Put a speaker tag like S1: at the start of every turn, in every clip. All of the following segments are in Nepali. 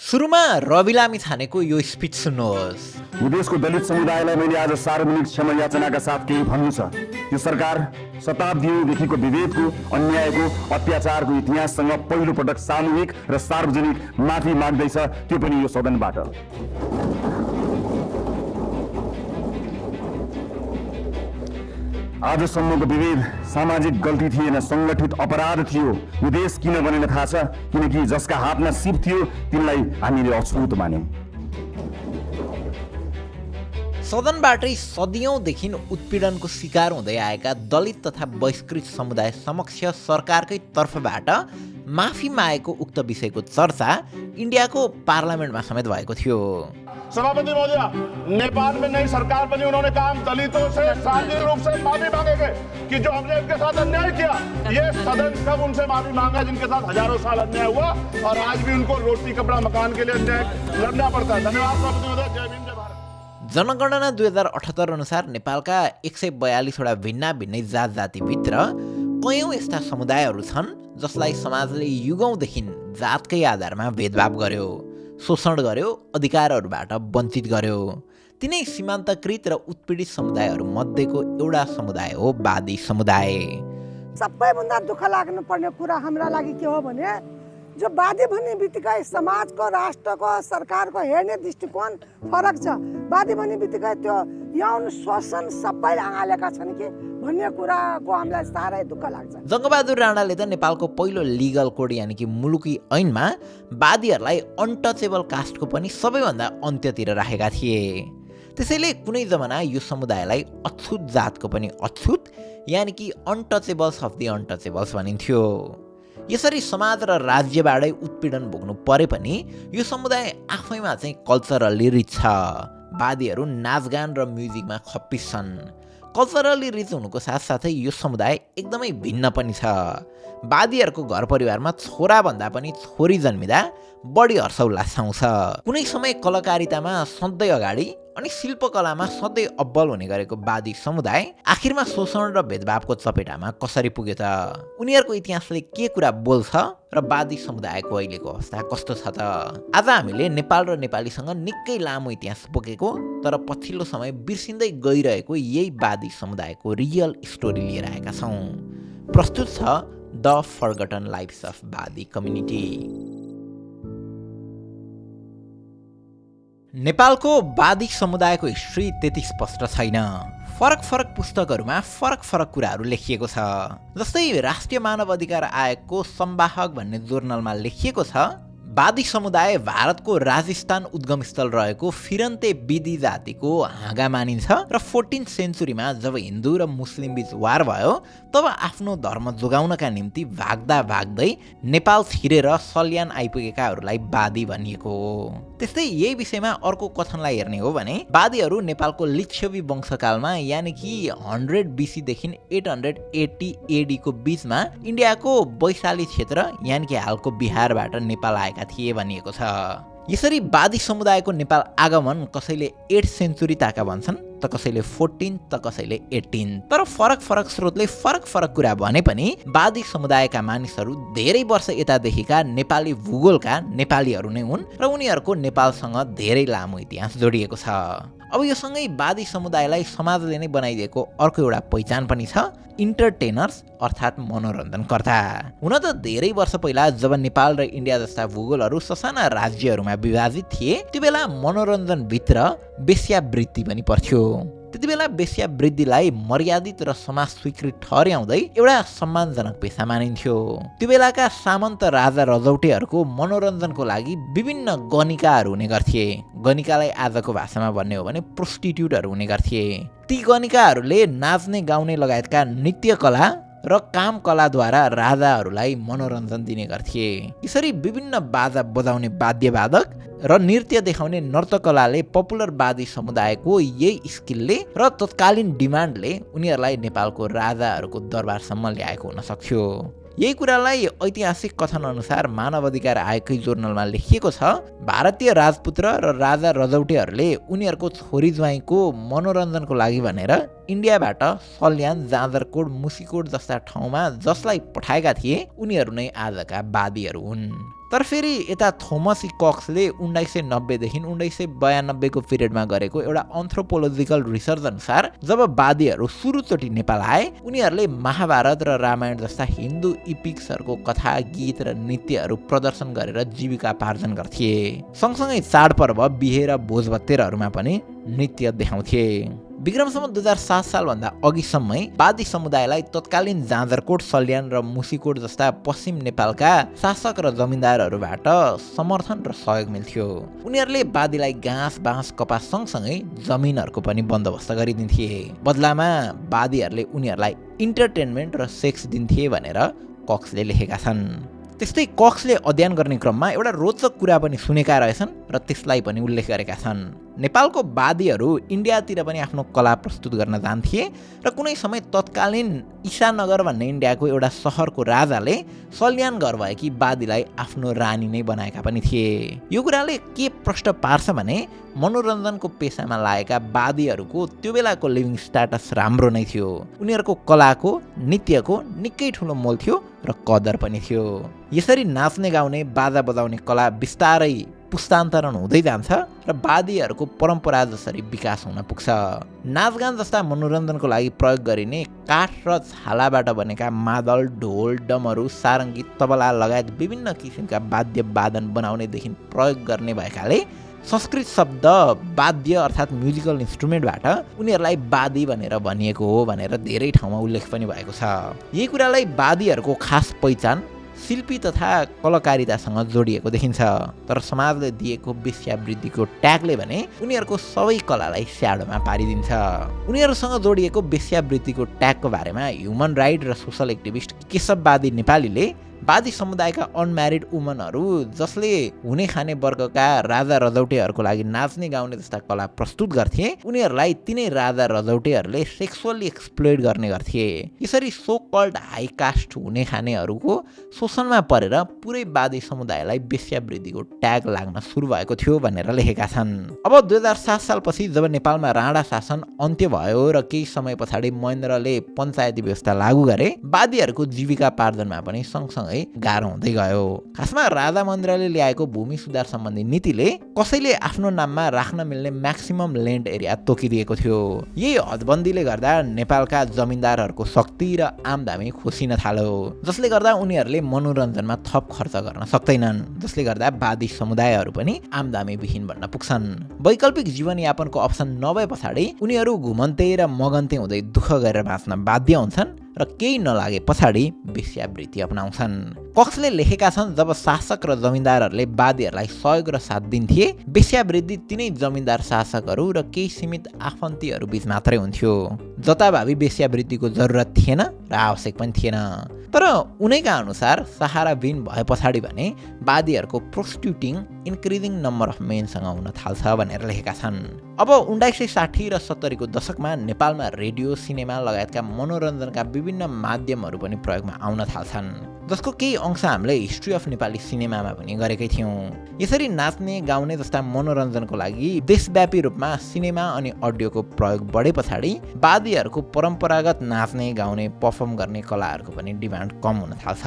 S1: सुरुमा रवि लामिछानेको यो स्पिच सुन्नुहोस्।
S2: यो देशको दलित समुदायलाई मैले आज सार्वजनिक क्षमा याचनाका साथ केही भन्नु छ। यो सरकार शताब्दीदेखिको विभेदको, अन्यायको, अत्याचारको इतिहाससँग पहिलो पटक सामूहिक र सार्वजनिक माफी माग्दैछ, त्यो पनि यो सदनबाट। आजसम्मको विभेद सामाजिक गल्ती थिएन, सङ्गठित अपराध थियो। यो देश किन बनेन थाहा छ? किनकि जसका हातमा सिप थियो तिनलाई हामीले अछुत मान्यौँ।
S1: सदनबाटै सदियौँदेखि उत्पीडनको शिकार हुँदै आएका दलित तथा बहिष्कृत समुदाय समक्ष सरकारकै तर्फबाट माफी मागेको उक्त विषयको चर्चा इन्डियाको पार्लियामेन्टमा समेत भएको थियो।
S3: सभापति महोदय, नेपाल में नई सरकार बनी, उन्होंने कहा हम दलितों से सार्वजनिक रूप से माफी मांगेंगे कि जो हमने उनके साथ अन्याय किया। ये सदन कब उनसे माफी मांगा जिनके साथ हजारों साल अन्याय हुआ और आज भी उनको रोटी कपड़ा मकान के लिए अन्याय लड़ना पड़ता है। धन्यवाद सभापति महोदय। जय भीम, जय भारत।
S1: जनगणना 2078 अनुसार नेपालका 142 वटा भिन्ना भिन्नै जात जातिभित्र कयौँ यस्ता समुदायहरू छन् जसलाई समाजले युगौँदेखि जातकै आधारमा भेदभाव गर्यो, शोषण गर्यो, अधिकारहरूबाट वञ्चित गर्यो। तिनै सीमान्तकृत र उत्पीडित समुदायहरू मध्येको एउटा समुदाय हो बादी समुदाय।
S4: सबैभन्दा दुःख लाग्नुपर्ने कुरा हाम्रा लागि के हो भने जो बादी भन्ने बित्तिकै समाजको, राष्ट्रको, सरकारको हेर्ने दृष्टिकोण फरक छ। बादी भन्ने बित्तिकै त्यो यौन शोषण सबैले आँगालेका छन् कि भन्ने कुराको हामीलाई साह्रै दुःख लाग्छ।
S1: जङ्गबहादुर राणाले त नेपालको पहिलो लिगल कोड यानि कि मुलुकी ऐनमा बादीहरूलाई अनटचेबल कास्टको पनि सबैभन्दा अन्त्यतिर राखेका थिए। त्यसैले कुनै जमाना यो समुदायलाई अछुत जातको पनि अछुत यानि कि अनटचेबल्स अफ दि अनटचेबल्स भनिन्थ्यो। यसरी समाज र राज्यबाटै उत्पीडन भोग्नु परे पनि यो समुदाय आफैमा चाहिँ कल्चरली रिच छ। बादीहरू नाचगान र म्युजिकमा खप्पिस छन्। कल्चरली रिच हुनुको साथसाथै यो समुदाय एकदमै भिन्न पनि छ। बादीहरूको घर परिवारमा छोराभन्दा पनि छोरी जन्मिँदा बढी हर्षोल्लास आउँछ। कुनै समय कलाकारितामा सधैँ अगाडि अनि शिल्पकलामा सधैँ अब्बल हुने गरेको बादी समुदाय आखिरमा शोषण र भेदभावको चपेटामा कसरी पुग्यो त? उनीहरूको इतिहासले के कुरा बोल्छ र बादी समुदायको अहिलेको अवस्था कस्तो छ त? आज हामीले नेपाल र नेपालीसँग निकै लामो इतिहास बोकेको तर पछिल्लो समय बिर्सिँदै गइरहेको यही बादी समुदायको रियल स्टोरी लिएर आएका छौँ। प्रस्तुत छ द फर्गटन लाइफ्स अफ बादी कम्युनिटी। नेपालको बादी समुदायको हिस्ट्री त्यति स्पष्ट छैन। फरक फरक पुस्तकहरूमा फरक फरक कुराहरू लेखिएको छ। जस्तै राष्ट्रिय मानव अधिकार आयोगको संवाहक भन्ने जर्नलमा लेखिएको छ, बादी समुदाय भारतको राजस्थान उद्गमस्थल रहेको फिरन्ते बिदी जातिको हाँगा मानिन्छ र 14th सेन्चुरीमा जब हिन्दू र मुस्लिम बीच वार भयो तब आफ्नो धर्म जोगाउनका निम्ति भाग्दा भाग्दै नेपाल छिरेर सल्यान आइपुगेकाहरूलाई बादी भनिएको हो। त्यस्तै यही विषयमा अर्को कथनलाई हेर्ने हो भने बादीहरू नेपालको लिच्छवी वंशकालमा यानि कि 100 BC देखि 880 AD को बीचमा इन्डियाको वैशाली क्षेत्र यानि कि हालको बिहारबाट नेपाल आएका थिए भनिएको छ। यसरी बादी समुदायको नेपाल आगमन कसैले 8th सेन्चुरी ताका भन्छन् त कसैले 14 त कसैले 18। तर फरक फरक स्रोतले फरक फरक कुरा भने पनि बादी समुदायका मानिसहरू धेरै वर्ष यतादेखिका नेपाली भूगोलका नेपालीहरू नै हुन् र उनीहरूको नेपालसँग धेरै लामो इतिहास जोडिएको छ। अब यो सँगै बादी समुदायलाई समाजले नै बनाइदिएको अर्को एउटा पहिचान पनि छ, इन्टरटेनर्स अर्थात् मनोरञ्जनकर्ता। हुन त धेरै वर्ष पहिला जब नेपाल र इन्डिया जस्ता भूगोलहरू ससाना राज्यहरूमा विभाजित थिए त्यो बेला मनोरञ्जनभित्र वेश्यावृत्ति पनि पर्थ्यो। त्यति बेला वेश्यावृत्तिलाई मर्यादित र समाज स्वीकृत ठहर्याउँदै एउटा सम्मानजनक पेसा मानिन्थ्यो। त्यो बेलाका सामन्त राजा रजौटेहरूको मनोरञ्जनको लागि विभिन्न गनिकाहरू हुने गर्थे। गनिकालाई आजको भाषामा भन्ने हो भने प्रोस्टिट्युटहरू हुने गर्थे। ती गनिकाहरूले नाच्ने गाउने लगायतका नृत्य कला र काम कलाद्वारा राजाहरूलाई मनोरञ्जन दिने गर्थे। यसरी विभिन्न बाजा बजाउने वाद्यवादक र नृत्य देखाउने नर्तकलाले पपुलर बादी समुदायको यही स्किलले र तत्कालीन डिमान्डले उनीहरूलाई नेपालको राजाहरूको दरबारसम्म ल्याएको हुन सक्थ्यो। यही कुरालाई ऐतिहासिक कथन अनुसार मानव अधिकार आयोगकै जर्नलमा लेखिएको छ, भारतीय राजपुत्र र राजा रजौटेहरूले उनीहरूको छोरी ज्वाइँको मनोरञ्जनको लागि भनेर इन्डियाबाट सल्यान, जाजरकोट, मुसिकोट जस्ता ठाउँमा जसलाई पठाएका थिए उनीहरू नै आजका बादीहरू हुन्। तर फेरि यता थोमस ई कक्सले 1990 देखि 1992 को पिरियडमा गरेको एउटा एन्थ्रोपोलोजिकल रिसर्च अनुसार जब वादीहरू सुरुचोटि नेपाल आए उनीहरूले महाभारत र रामायण जस्ता हिन्दू इपिक्सहरूको कथा गीत र नृत्यहरू प्रदर्शन गरेर जीविकापार्जन गर्थे। सँगसँगै चाडपर्व बिहे र भोजभतेरहरूमा पनि नृत्य देखाउँथे। विक्रमसम्म 2007 सालभन्दा अघिसम्मै वादी समुदायलाई तत्कालीन जाजरकोट, सल्यान र मुसिकोट जस्ता पश्चिम नेपालका शासक र जमिनदारहरूबाट समर्थन र सहयोग मिल्थ्यो। उनीहरूले वादीलाई घाँस, बाँस, कपास सँगसँगै जमिनहरूको पनि बन्दोबस्त गरिदिन्थे। बदलामा वादीहरूले उनीहरूलाई इन्टरटेनमेन्ट र सेक्स दिन्थे भनेर कक्सले लेखेका छन्। त्यस्तै कक्सले अध्ययन गर्ने क्रममा एउटा रोचक कुरा पनि सुनेका रहेछन् र त्यसलाई पनि उल्लेख गरेका छन्। नेपालको वादीहरू इन्डियातिर पनि आफ्नो कला प्रस्तुत गर्न जान्थे र कुनै समय तत्कालीन ईसानगर भन्ने इन्डियाको एउटा सहरको राजाले सल्यान घर भएकी वादीलाई आफ्नो रानी नै बनाएका पनि थिए। यो कुराले के प्रश्न पार्छ भने मनोरञ्जनको पेसामा लागेका वादीहरूको त्यो बेलाको लिभिङ स्ट्याटस राम्रो नै थियो। उनीहरूको कलाको, नृत्यको निकै ठुलो मोल थियो र कदर पनि थियो। यसरी नाच्ने, गाउने, बाजा बजाउने कला बिस्तारै पुस्तान्तरण हुँदै जान्छ र वादीहरूको परम्परा जसरी विकास हुन पुग्छ। नाचगान जस्ता मनोरञ्जनको लागि प्रयोग गरिने काठ र छालाबाट बनेका मादल, ढोल, डमरू, सारङ्गी, तबला लगायत विभिन्न किसिमका वाद्य वादन बनाउनेदेखि प्रयोग गर्ने भएकाले संस्कृत शब्द वाद्य अर्थात् म्युजिकल इन्स्ट्रुमेन्टबाट उनीहरूलाई वादी भनेर भनिएको हो भनेर धेरै ठाउँमा उल्लेख पनि भएको छ। यही कुरालाई वादीहरूको खास पहिचान शिल्पी तथा कलाकारितासँग जोडिएको देखिन्छ। तर समाजले दिएको वेश्यावृत्तिको ट्यागले भने उनीहरूको सबै कलालाई स्याडोमा पारिदिन्छ। उनीहरूसँग जोडिएको वेश्यावृत्तिको ट्यागको बारेमा ह्युमन राइट र सोसल एक्टिभिस्ट केशववादी नेपालीले वादी समुदायका अनम्यारिड वुमनहरू जसले हुने खाने वर्गका राजा रजौटेहरूको लागि नाच्ने, गाउने जस्ता कला प्रस्तुत गर्थे उनीहरूलाई तिनै राजा रजौटेहरूले सेक्सुअली एक्सप्लोइट गर्ने गर्थे। यसरी सो कल्ड हाई कास्ट हुने खानेहरूको शोषणमा परेर पुरै वादी समुदायलाई वेश्यावृत्तिको ट्याग लाग्न सुरु भएको थियो भनेर लेखेका छन्। अब 2007 सालपछि जब नेपालमा राणा शासन अन्त्य भयो र केही समय पछाडि महेन्द्रले पञ्चायती व्यवस्था लागू गरे वादीहरूको जीविकापार्जनमा पनि सँगसँगै गाह्रो हुँदै गयो। खासमा राजा महेन्द्रले ल्याएको भूमि सुधार सम्बन्धी नीतिले कसैले आफ्नो नाममा राख्न मिल्ने म्याक्सिमम ल्यान्ड एरिया तोकिदिएको थियो। यही हदबन्दीले गर्दा नेपालका जमिनदारहरूको शक्ति र आमदामी खोसिन थाल्यो, जसले गर्दा उनीहरूले मनोरञ्जनमा थप खर्च गर्न सक्दैनन्, जसले गर्दा वादी समुदायहरू पनि आमदामी विहीन बन्न पुग्छन्। वैकल्पिक जीवनयापनको अप्सन नभए पछाडि उनीहरू घुमन्ते र मगन्ते हुँदै दुःख गरेर बाँच्न बाध्य हुन्छन् र केही नलागे पछाडि वेश्यावृत्ति अपनाउँछन्। कक्सले लेखेका छन् जब शासक र जमिनदारहरूले वादीहरूलाई सहयोग र साथ दिन्थे वेश्यावृत्ति तिनै जमिनदार शासकहरू र केही सीमित आफन्तीहरू बीच मात्रै हुन्थ्यो। जताभावी वेश्यावृत्तिको जरुरत थिएन र आवश्यक पनि थिएन। तर उनैका अनुसार सहारा विन भए पछाडि भने वादीहरूको प्रोस्टिट्युटिङ इन्क्रिजिङ नम्बर अफ मेनसँग हुन थाल्छ भनेर लेखेका छन्। अब 1960 र 70 को दशकमा नेपालमा रेडियो, सिनेमा लगायतका मनोरञ्जनका विभिन्न माध्यमहरू पनि प्रयोगमा आउन थाल्छन्, जसको केही अंश हामीले हिस्ट्री अफ नेपाली सिनेमामा पनि गरेकै थियौँ। यसरी नाच्ने, गाउने जस्ता मनोरञ्जनको लागि देशव्यापी रूपमा सिनेमा अनि अडियोको प्रयोग बढे पछाडि वादीहरूको परम्परागत नाच्ने, गाउने, पर्फर्म गर्ने कलाहरूको पनि डिमान्ड कम हुन थाल्छ,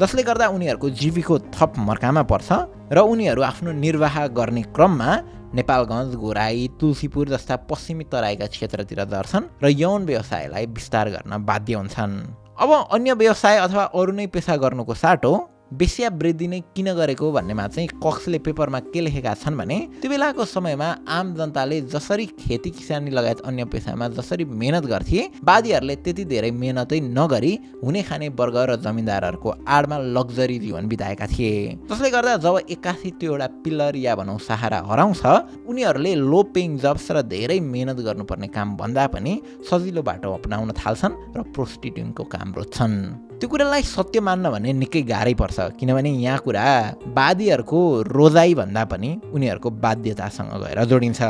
S1: जसले गर्दा उनीहरूको जीविको थप मर्कामा पर्छ र उनीहरू आफ्नो निर्वाह गर्ने क्रममा नेपालगञ्ज, घोराई, तुलसीपुर जस्ता पश्चिमी तराईका क्षेत्रतिर झर्छन् र यौन व्यवसायलाई विस्तार गर्न बाध्य हुन्छन्। अब अन्य व्यवसाय अथवा अरू नै पेसा गर्नुको साटो वेश्यावृत्ति नै किन गरेको भन्नेमा चाहिँ कक्सले पेपरमा के लेखेका छन् भने त्यो बेलाको समयमा आम जनताले जसरी खेती किसानी लगायत अन्य पेसामा जसरी मेहनत गर्थे वादीहरूले त्यति धेरै मेहनतै नगरी हुने खाने वर्ग र जमिनदारहरूको आडमा लग्जरी जीवन बिताएका थिए, जसले गर्दा जब एक्कासी त्यो एउटा पिलर या भनौँ सहारा हराउँछ उनीहरूले लो पेइङ जब्स र धेरै मेहनत गर्नुपर्ने काम भन्दा पनि सजिलो बाटो अपनाउन थाल्छन् र प्रोस्टिट्युटको काम रोज्छन्। त्यो कुरालाई सत्य मान्न भने निकै गाह्रै पर्छ, किनभने यहाँ कुरा वादीहरूको रोजाइ भन्दा पनि उनीहरूको बाध्यतासँग गएर जोडिन्छ।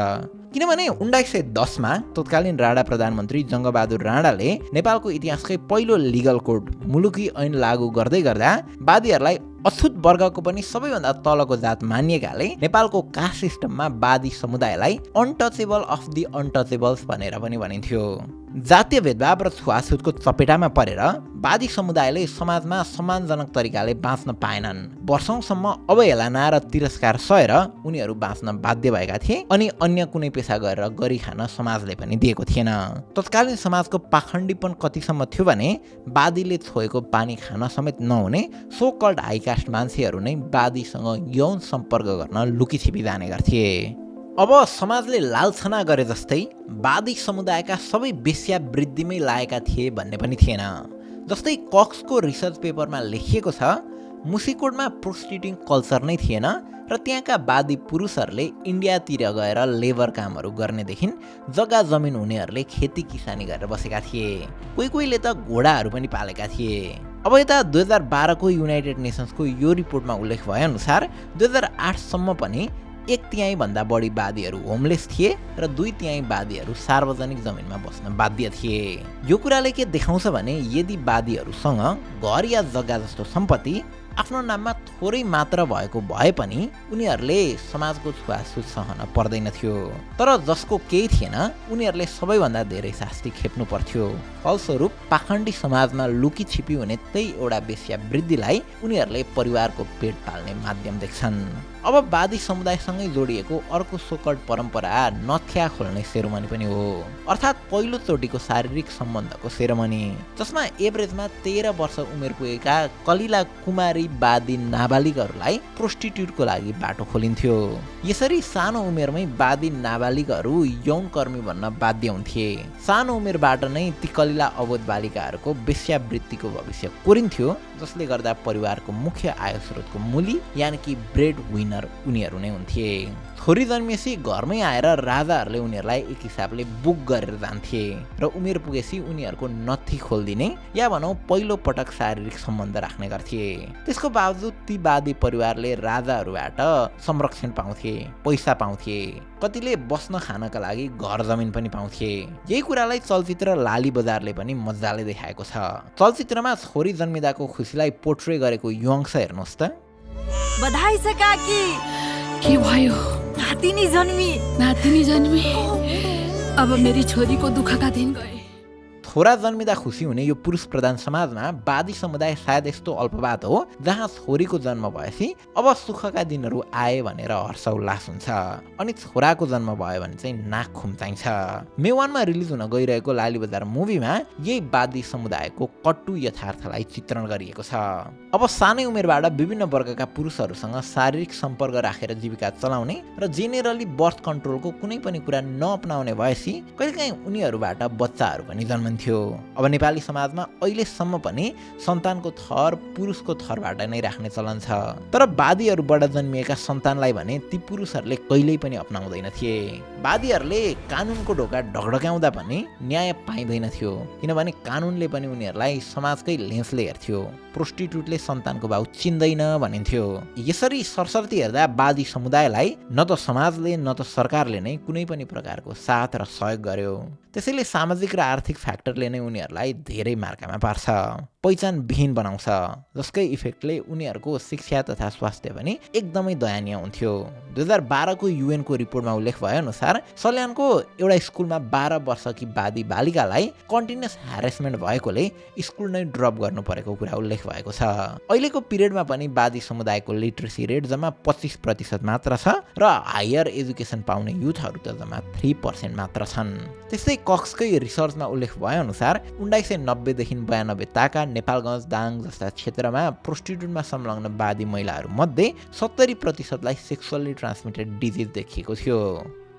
S1: किनभने 1910 मा तत्कालीन राणा प्रधानमन्त्री जङ्गबहादुर राणाले नेपालको इतिहासकै पहिलो लिगल कोड मुलुकी ऐन लागू गर्दै गर्दा वादीहरूलाई अछुत वर्गको पनि सबैभन्दा तलको जात मानिएकाले नेपालको कास्ट सिस्टममा वादी समुदायलाई अनटचेबल अफ दि अनटचेबल्स भनेर पनि भनिन्थ्यो। जातीय भेदभाव र छुवाछुतको चपेटामा परेर बादी समुदायले समाजमा सम्मानजनक तरिकाले बाँच्न पाएनन्। वर्षौंसम्म अवहेलना र तिरस्कार सहेर उनीहरू बाँच्न बाध्य भएका थिए अनि अन्य कुनै पेशा गरेर गरी खान समाजले पनि दिएको थिएन। तत्कालीन समाजको पाखण्डीपन कतिसम्म थियो भने बादीले छोएको पानी खान समेत नहुने सो कल्ड हाइकास्ट मान्छेहरू नै बादीसँग यौन सम्पर्क गर्न लुकीछिपी जाने गर्थे। अब समाजले लालछना गरे जस्तै बादी समुदायका सबै बेस्या वृद्धिमै लागेका थिए भन्ने पनि थिएन। जस्तै कक्सको रिसर्च पेपरमा लेखिएको छ, मुसिकोटमा प्रोस्टिट्युटिङ कल्चर नै थिएन र त्यहाँका बादी पुरुषहरूले इन्डियातिर गएर लेबर कामहरू गर्नेदेखि जग्गा जमिन हुनेहरूले खेती किसानी गरेर बसेका थिए। कोही कोहीले त घोडाहरू पनि पालेका थिए। अब यता 2012को युनाइटेड नेसन्सको यो रिपोर्टमा उल्लेख भएअनुसार 2008सम्म पनि 1/3 भन्दा बढी बादीहरू होमलेस थिए र 2/3 बादीहरू सार्वजनिक जमिनमा बस्न बाध्य थिए। यो कुराले के देखाउँछ भने यदि बादीहरूसँग घर या जग्गा जस्तो सम्पत्ति आफ्नो नाममा थोरै मात्र भएको भए पनि उनीहरूले समाजको छुवाछुत सहन पर्दैन थियो। तर जसको केही थिएन उनीहरूले सबैभन्दा धेरै शास्ति खेप्नु पर्थ्यो। फलस्वरूप पाखण्डी समाजमा लुकी छिपी हुने त्यही एउटा बेस्या वृद्धिलाई उनीहरूले परिवारको पेट पाल्ने माध्यम देख्छन्। अब बादी समुदायसँगै जोडिएको अर्को सोकल्ड परम्परा नथ्या खोल्ने सेरोमनी पनि हो, अर्थात् पहिलो चोटिको शारीरिक सम्बन्धको सेरोमनी, जसमा एभरेजमा 13 वर्ष उमेर पुगेका कलिला कुमारी बादी नाबालिगहरूलाई प्रोस्टिट्युटको लागि बाटो खोलिन्थ्यो। यसरी सानो उमेरमै बादी नाबालिगहरू यौन कर्मी बन्न बाध्य हुन्थे। सानो उमेरबाट नै ती कलिला अबोध बालिकाहरूको वेश्यावृत्तिको भविष्य कोरिन्थ्यो, जसले गर्दा परिवारको मुख्य आय स्रोतको मूली यानि कि ब्रेड विनर उनीहरू नै हुन्थे। छोरी जन्मिएपछि घरमै आएर राजाहरूले उनीहरूलाई एक हिसाबले बुक गरेर जान्थे र उमेर पुगेपछि उनीहरूको नथी खोलिदिने या भनौँ पहिलो पटक शारीरिक सम्बन्ध राख्ने गर्थे। त्यसको बावजुद ती बादी परिवारले राजाहरूबाट संरक्षण पाउँथे, पैसा पाउँथे, कतिले बस्न खानका लागि घर जमिन पनि पाउँथे। यही कुरालाई चलचित्र लाली बजारले पनि मजाले देखाएको छ। चलचित्रमा छोरी जन्मिँदाको खुसीलाई पोर्ट्रे गरेको यङ्स हेर्नुहोस् त।
S5: बधाई छ काकी।
S6: के भयो?
S5: नातिनी जन्मी।
S6: अब मेरी छोरीको दुःखका दिन गए।
S1: छोरा जन्मिँदा खुसी हुने यो पुरुष प्रधान समाजमा बादी समुदाय सायद यस्तो अल्पवाद हो जहाँ छोरीको जन्म भएपछि अब सुखका दिनहरू आए भनेर हर्ष उल्लास हुन्छ, अनि छोराको जन्म भयो भने चाहिँ नाक खुम्चाइन्छ। मे 1मा रिलिज हुन गइरहेको लाली बजार मुभीमा यही बादी समुदायको कट्टु यथार्थलाई चित्रण गरिएको छ। अब सानै उमेरबाट विभिन्न वर्गका पुरुषहरूसँग शारीरिक सम्पर्क राखेर जीविका चलाउने र जेनेरली बर्थ कन्ट्रोलको कुनै पनि कुरा नअपनाउने भएपछि कहिलेकाहीँ उनीहरूबाट बच्चाहरू पनि जन्मन्थ्यो। अब नेपाली समाजमा अहिलेसम्म पनि सन्तानको थर पुरुषको थरबाट नै राख्ने चलन छ। तर बादीहरूबाट जन्मिएका सन्तानलाई भने ती पुरुषहरूले कहिल्यै पनि अपनाउँदैनथे। बादीहरूले कानुनको ढोका ढकढक्याउँदा पनि न्याय पाइँदैन थियो, किनभने कानुनले पनि उनीहरूलाई समाजकै लेन्सले हेर्थ्यो। प्रोस्टिट्युटले सन्तानको भाउ चिन्दैन भनिन्थ्यो। यसरी सरसर्ती हेर्दा बादी समुदायलाई न त समाजले न त सरकारले नै कुनै पनि प्रकारको साथ र सहयोग गर्यो। त्यसैले सामाजिक र आर्थिक फ्याक्टरले नै उनीहरूलाई धेरै मार्कामा पार्छ, पहिचानविहीन बनाउँछ, जसकै इफेक्टले उनीहरूको शिक्षा तथा स्वास्थ्य पनि एकदमै दयनीय हुन्थ्यो। 2012को युएनको रिपोर्टमा उल्लेख भएअनुसार सल्यानको एउटा स्कुलमा 12 वर्षकी बादी बालिकालाई कन्टिन्युअस ह्यारेसमेन्ट भएकोले स्कुल नै ड्रप गर्नु परेको कुरा उल्लेख भएको छ। अहिलेको पिरियडमा पनि बादी समुदायको लिट्रेसी रेट जम्मा 25% मात्र छ र हायर एजुकेसन पाउने युथहरू त जम्मा 3% मात्र छन्। त्यस्तै कक्सकै रिसर्चमा उल्लेख भएअनुसार 1990 देखि 92 ताका नेपालगञ्ज दाङ जस्ता क्षेत्रमा प्रोस्टिट्युटमा संलग्न बादी महिलाहरू मध्ये 70%लाई सेक्सुअली ट्रान्समिटेड डिजिज देखिएको थियो।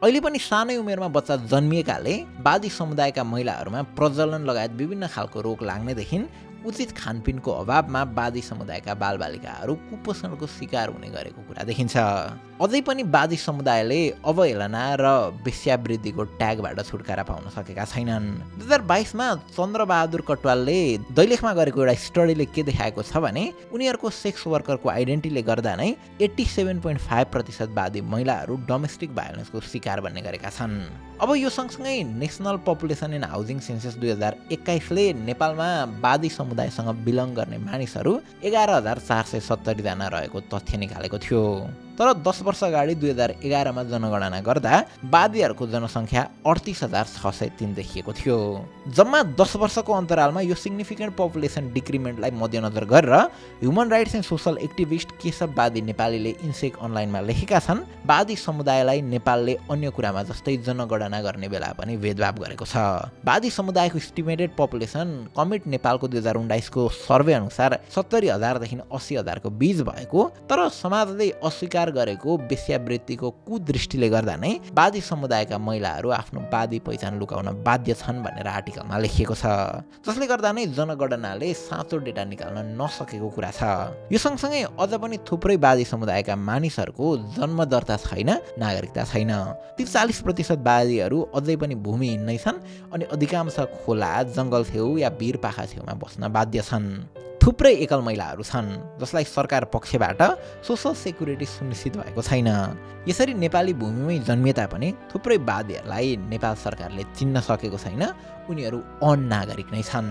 S1: अहिले पनि सानै उमेरमा बच्चा जन्मिएकाले बादी समुदायका महिलाहरूमा प्रजनन लगायत विभिन्न खालको रोग लाग्नेदेखि उचित खानपिनको अभावमा बादी समुदायका बालबालिकाहरू कुपोषणको शिकार हुने गरेको कुरा देखिन्छ। अझै पनि बादी समुदायले अवहेलना र वेश्यावृत्तिको ट्यागबाट छुटकारा पाउन सकेका छैनन्। 2022मा चन्द्रबहादुर कटवालले दैलेखमा गरेको एउटा स्टडीले के देखाएको छ भने उनीहरूको सेक्स वर्करको आइडेन्टिटीले गर्दा नै 87.5% बादी महिलाहरू डोमेस्टिक भायोलेन्सको शिकार बन्ने गरेका छन्। अब यो सँगसँगै national population and housing census 2021ले नेपालमा बादी समुदायसँग बिलङ गर्ने मानिसहरू 11,470 जना रहेको तथ्य निकालेको थियो। तर 10 वर्ष अगाडि 2011 मा जनगणना गर्दा बादीहरूको जनसङ्ख्या 38,603 देखिएको थियो। जम्मा 10 वर्षको अन्तरालमा यो सिग्निफिकेन्ट पपुलेसन डिक्रिमेन्टलाई मध्यनजर गरेर human rights and social activist Keshav बादी नेपालीले इन्सेक अनलाइनमा लेखेका छन्, बादी समुदायलाई नेपालले अन्य कुरामा जस्तै जनगणना गर्ने बेला पनि भेदभाव गरेको छ। बादी समुदायको इस्टिमेटेड पपुलेसन कमिट नेपालको 2019 को सर्वे अनुसार 70,000 देखि 80,000 को बीच भएको, तर समाजले अस्वीकार गरेको वेश्यावृत्तिको कुदृष्टिले गर्दा नै बादी समुदायका महिलाहरू आफ्नो बादी पहिचान लुकाउन बाध्य छन् भनेर आर्टिकलमा लेखिएको छ, जसले गर्दा नै जनगणनाले साँचो डेटा निकाल्न नसकेको कुरा छ। यो सँगसँगै अझ पनि थुप्रै बादी समुदायका मानिसहरूको जन्म दर्ता छैन, नागरिकता छैन। 43% बादीहरू अझै पनि भूमिहीन नै छन् अनि अधिकांश खोला, जङ्गल छेउ या भिरपाखा छेउमा बस्न बाध्य छन्। थुप्रै एकल महिलाहरू छन् जसलाई सरकार पक्षबाट सोसल सेक्युरिटी सुनिश्चित भएको छैन। यसरी नेपाली भूमिमै जन्मिए तापनि थुप्रै बादीहरूलाई नेपाल सरकारले चिन्न सकेको छैन, उनीहरू अनागरिक नै छन्।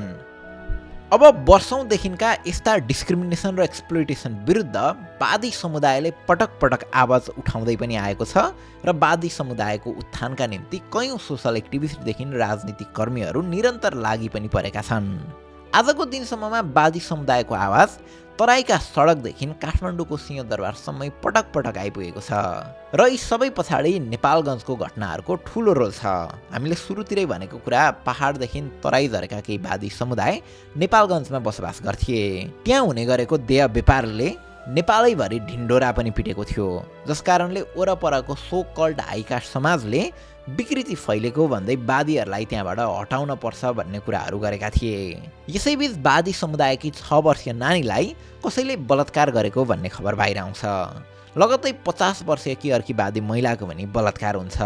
S1: अब वर्षौंदेखिका यस्ता डिस्क्रिमिनेसन र एक्सप्लोइटेसन विरुद्ध बादी समुदायले पटक पटक आवाज उठाउँदै पनि आएको छ र बादी समुदायको उत्थानका निम्ति कयौं सोसल एक्टिभिस्टदेखि राजनीतिक कर्मीहरू निरन्तर लागि पनि परेका छन्। आजको दिनसम्ममा बादी समुदायको आवाज तराईका सडकदेखि काठमाडौँको सिंहदरबारसम्मै पटक पटक आइपुगेको छ र यी सबै पछाडि नेपालगञ्जको घटनाहरूको ठूलो रोल छ। हामीले सुरुतिरै भनेको कुरा, पहाडदेखि तराई झरेका केही बादी समुदाय नेपालगञ्जमा बसोबास गर्थे। त्यहाँ हुने गरेको देह व्यापारले नेपालैभरि ढिन्डोरा पनि पिटेको थियो, जसकारणले वरपरको सो कल्ड हाइकास्ट समाजले विकृति फैलेको भन्दै बादीहरूलाई त्यहाँबाट हटाउन पर्छ भन्ने कुराहरू गरेका थिए। यसैबीच बादी समुदायकी 6 वर्षीय नानीलाई कसैले बलात्कार गरेको भन्ने खबर बाहिर आउँछ। लगत्तै 50 वर्षीय कि अर्की बादी महिलाको पनि बलात्कार हुन्छ।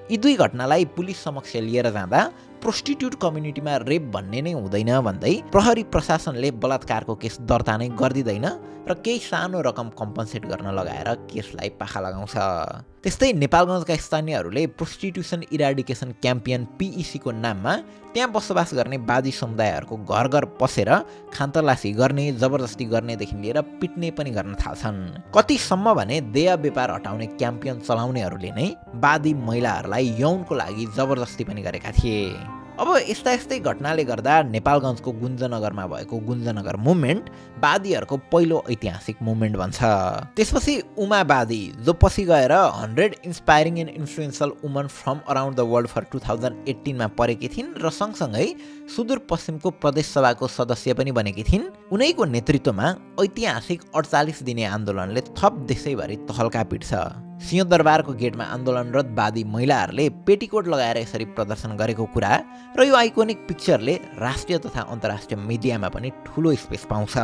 S1: यी दुई घटनालाई पुलिस समक्ष लिएर जाँदा प्रोस्टिट्युट कम्युनिटीमा रेप भन्ने नै हुँदैन भन्दै प्रहरी प्रशासनले बलात्कारको केस दर्ता नै गर्दिँदैन र केही सानो रकम कम्पन्सेट गर्न लगाएर केसलाई पाखा लगाउँछ। त्यस्तै नेपालगञ्जका स्थानीयहरूले प्रोस्टिट्युसन इराडिकेसन क्याम्पियन PEC को नाममा त्यहाँ बसोबास गर्ने बादी समुदायहरूको घर घर पसेर खानतलासी गर्ने, जबरजस्ती गर्नेदेखि लिएर पिट्ने पनि गर्न थाल्छन्। कतिसम्म भने देह व्यापार हटाउने क्याम्पियन चलाउनेहरूले नै बादी महिलाहरूलाई यौनको लागि जबरजस्ती पनि गरेका थिए। अब यस्तै घटनाले गर्दा नेपालगञ्जको गुन्जनगरमा भएको गुन्जनगर मुभमेन्ट बादीहरूको पहिलो ऐतिहासिक मुभमेन्ट बन्छ। त्यसपछि उमा बादी, जो पछि गएर 100 inspiring and influential woman from around the world for 2018 मा परेकी थिइन् र सँगसँगै सुदूरपश्चिमको प्रदेश सभाको सदस्य पनि बनेकी थिइन्। उनैको नेतृत्वमा ऐतिहासिक 48 दिने आन्दोलनले थप देशैभरि तहल्का पिट्छ। सिंहदरबारको गेटमा आन्दोलनरत बादी महिलाहरूले पेटिकोट लगाएर यसरी प्रदर्शन गरेको कुरा र यो आइकोनिक पिक्चरले राष्ट्रिय तथा अन्तर्राष्ट्रिय मिडियामा पनि ठूलो स्पेस पाउँछ।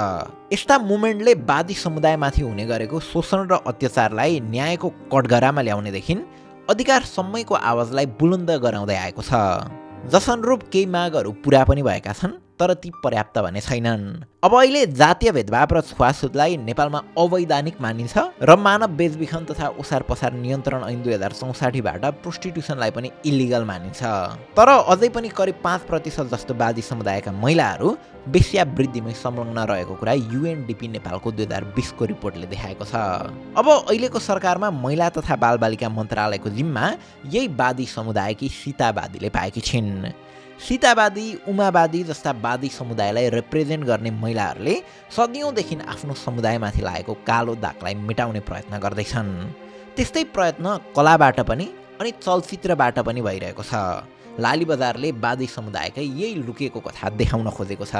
S1: यस्ता मुभमेन्टले बादी समुदायमाथि हुने गरेको शोषण र अत्याचारलाई न्यायको कठघरामा ल्याउनेदेखि अधिकार सम्मैको आवाजलाई बुलन्द गराउँदै आएको छ। जसअनुरूप केही मागहरू पूरा पनि भएका छन्, तर ती पर्याप्त भने छैनन्। अब अहिले जातीय भेदभाव र छुवाछुतलाई नेपालमा अवैधानिक मानिन्छ र मानव बेचबिखन तथा ओसार पसार नियन्त्रण ऐन 2064 बाट प्रोस्टिट्युसनलाई पनि इलिगल मानिन्छ। तर अझै पनि करिब 5% जस्तो बादी समुदायका महिलाहरू वेश्यावृत्तिमै संलग्न रहेको कुरा UNDP नेपालको 2020 को रिपोर्टले देखाएको छ। अब अहिलेको सरकारमा महिला तथा बालबालिका मन्त्रालयको जिम्मा यही बादी समुदायकी सीताबादीले पाएकी छिन्। सीताबादी, उमाबादी जस्ता बादी समुदायलाई रिप्रेजेन्ट गर्ने महिलाहरूले सदियौँदेखि आफ्नो समुदायमाथि लागेको कालो दागलाई मेटाउने प्रयत्न गर्दैछन्। त्यस्तै प्रयत्न कलाबाट पनि अनि चलचित्रबाट पनि भइरहेको छ। लाली बजारले बादी समुदायकै यही लुकेको कथा देखाउन खोजेको छ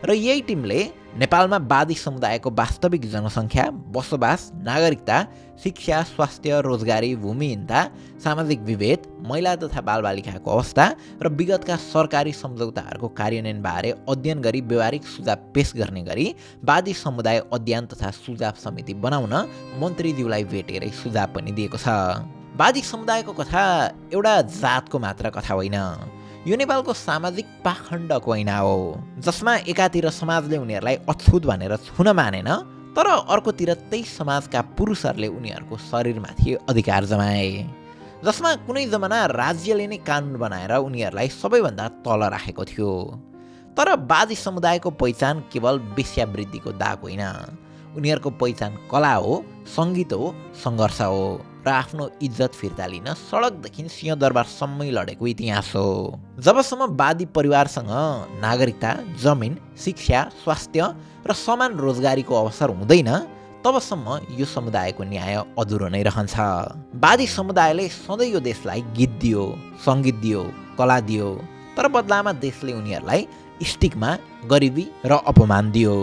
S1: र यही टिमले नेपालमा बादी समुदायको वास्तविक जनसङ्ख्या, बसोबास, नागरिकता, शिक्षा, स्वास्थ्य, रोजगारी, भूमिहीनता, सामाजिक विभेद, महिला तथा बालबालिकाको अवस्था र विगतका सरकारी सम्झौताहरूको कार्यान्वयनबारे अध्ययन गरी व्यवहारिक सुझाव पेश गर्ने गरी बादी समुदाय अध्ययन तथा सुझाव समिति बनाउन मन्त्रीज्यूलाई भेटेरै सुझाव पनि दिएको छ। बादी समुदायको कथा एउटा जातको मात्र कथा होइन, यो नेपालको सामाजिक पाखण्डको ऐना हो, जसमा एकातिर समाजले उनीहरूलाई अछुत भनेर छुन मानेन, तर अर्कोतिर त्यही समाजका पुरुषहरूले उनीहरूको शरीरमाथि अधिकार जमाए, जसमा कुनै जमाना राज्यले नै कानुन बनाएर उनीहरूलाई सबैभन्दा तल राखेको थियो। तर बादी समुदायको पहिचान केवल वेश्यावृत्तिको दाग होइन, उनीहरूको पहिचान कला हो, सङ्गीत हो, सङ्घर्ष हो र आफ्नो इज्जत फिर्ता लिन सडकदेखि सिंहदरबारसम्मै लडेको इतिहास हो। जबसम्म वादी परिवारसँग नागरिकता, जमिन, शिक्षा, स्वास्थ्य र समान रोजगारीको अवसर हुँदैन तबसम्म यो समुदायको न्याय अधुरो नै रहन्छ। वादी समुदायले सधैँ यो देशलाई गीत दियो, सङ्गीत दियो, कला दियो, तर बदलामा देशले उनीहरूलाई स्टिकमा, गरिबी र अपमान दियो।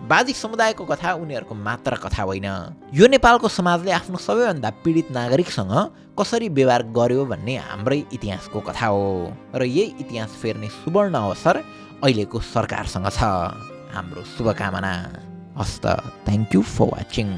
S1: वादी समुदायको कथा उनीहरूको मात्र कथा होइन, यो नेपालको समाजले आफ्नो सबैभन्दा पीडित नागरिकसँग कसरी व्यवहार गर्यो भन्ने हाम्रै इतिहासको कथा हो र यही इतिहास फेर्ने सुवर्ण अवसर अहिलेको सरकारसँग छ। हाम्रो शुभकामना। हस्त। Thank you for watching.